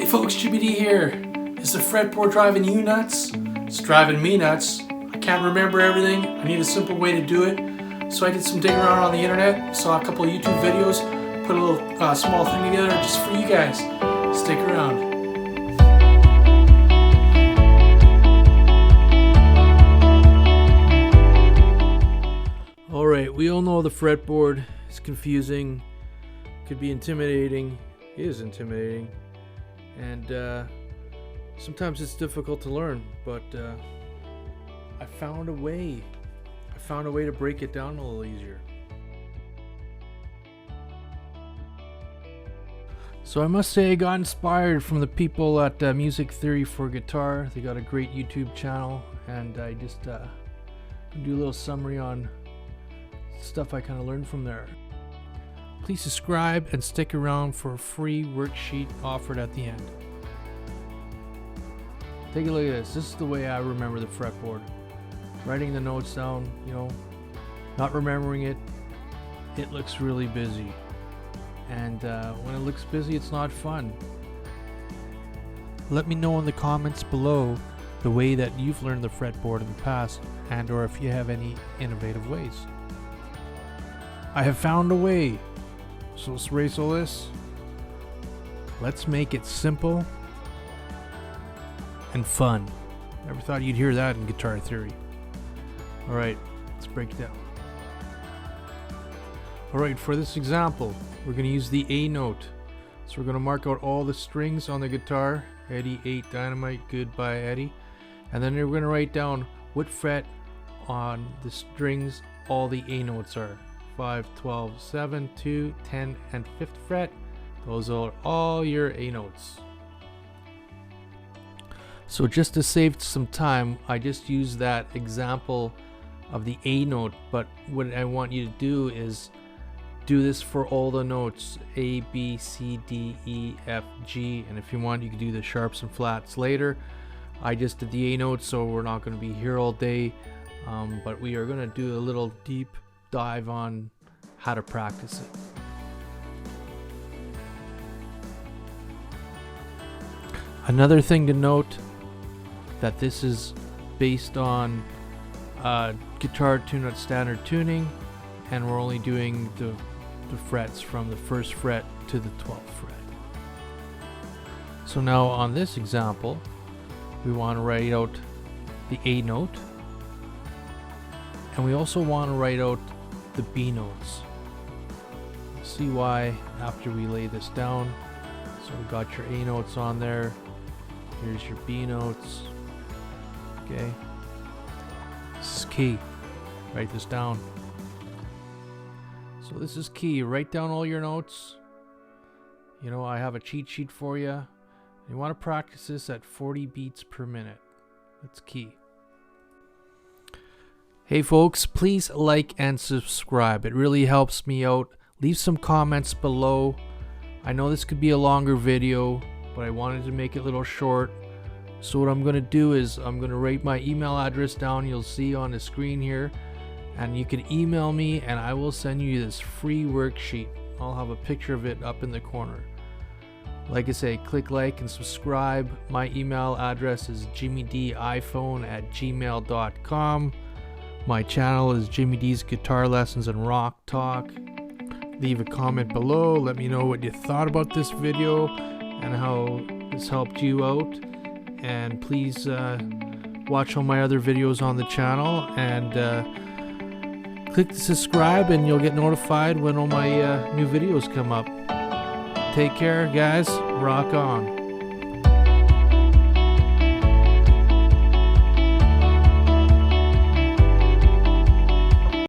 Hey folks, Jimmy D here. Is the fretboard driving you nuts? It's driving me nuts. I can't remember everything. I need a simple way to do it. So I did some digging around on the internet, saw a couple of YouTube videos, put a little small thing together just for you guys. Stick around. Alright, we all know the fretboard is confusing, could be intimidating, is intimidating, and sometimes it's difficult to learn, but I found a way. I found a way to break it down a little easier. So I must say I got inspired from the people at Music Theory for Guitar. They got a great YouTube channel, and I just do a little summary on stuff I kind of learned from there. Please subscribe and stick around for a free worksheet offered at the end. Take a look at this. This is the way I remember the fretboard. Writing the notes down, not remembering it, it looks really busy. And when it looks busy, it's not fun. Let me know in the comments below the way that you've learned the fretboard in the past, and or if you have any innovative ways. I have found a way. So let's erase all this. Let's make it simple and fun. Never thought you'd hear that in guitar theory. Alright, let's break it down. Alright, for this example, we're going to use the A note. So we're going to mark out all the strings on the guitar. Eddie 8 Dynamite, Goodbye Eddie. And then we're going to write down what fret on the strings all the A notes are. 5, 12, 7, 2, 10, and 5th fret. Those are all your A notes. So just to save some time, I just used that example of the A note, but what I want you to do is do this for all the notes: A, B, C, D, E, F, G, and if you want you can do the sharps and flats later. I just did the A note, so we're not going to be here all day, but we are going to do a little deep dive on how to practice it. Another thing to note, that this is based on guitar tune-up standard tuning, and we're only doing the frets from the 1st fret to the 12th fret. So now on this example, we want to write out the A note, and we also want to write out the B notes. See why after we lay this down. So we got your A notes on there. Here's your B notes. Okay. This is key. Write this down. So this is key. Write down all your notes. I have a cheat sheet for you. You want to practice this at 40 beats per minute. That's key. Hey folks, please like and subscribe. It really helps me out. Leave some comments below. I know this could be a longer video, but I wanted to make it a little short. So what I'm going to do is I'm going to write my email address down. You'll see on the screen here. And you can email me and I will send you this free worksheet. I'll have a picture of it up in the corner. Like I say, click like and subscribe. My email address is jimmydiphone@gmail.com. My channel is Jimmy D's Guitar Lessons and Rock Talk. Leave a comment below. Let me know what you thought about this video and how this helped you out. And please watch all my other videos on the channel, and click the subscribe and you'll get notified when all my new videos come up. Take care, guys. Rock on.